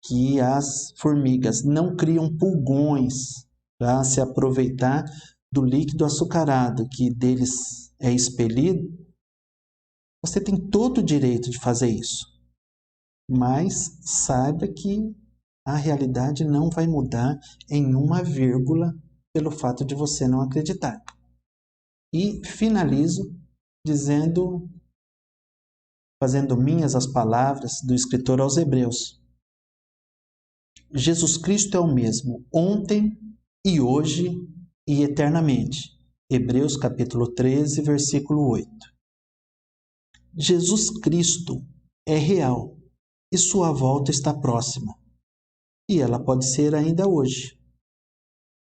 que as formigas não criam pulgões para se aproveitar do líquido açucarado que deles é expelido, você tem todo o direito de fazer isso. Mas saiba que a realidade não vai mudar em uma vírgula pelo fato de você não acreditar. E finalizo fazendo minhas as palavras do escritor aos Hebreus. Jesus Cristo é o mesmo ontem e hoje e eternamente. Hebreus capítulo 13, versículo 8. Jesus Cristo é real e sua volta está próxima. E ela pode ser ainda hoje,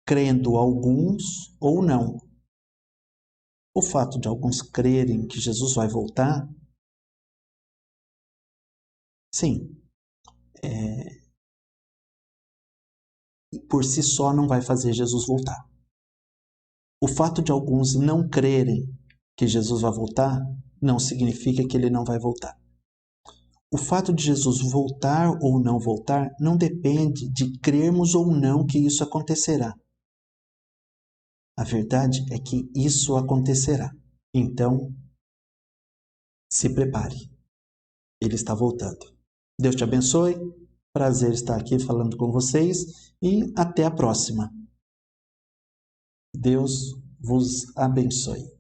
crendo alguns ou não. O fato de alguns crerem que Jesus vai voltar, sim, por si só não vai fazer Jesus voltar. O fato de alguns não crerem que Jesus vai voltar, não significa que ele não vai voltar. O fato de Jesus voltar ou não voltar não depende de crermos ou não que isso acontecerá. A verdade é que isso acontecerá. Então, se prepare. Ele está voltando. Deus te abençoe. Prazer estar aqui falando com vocês e até a próxima. Deus vos abençoe.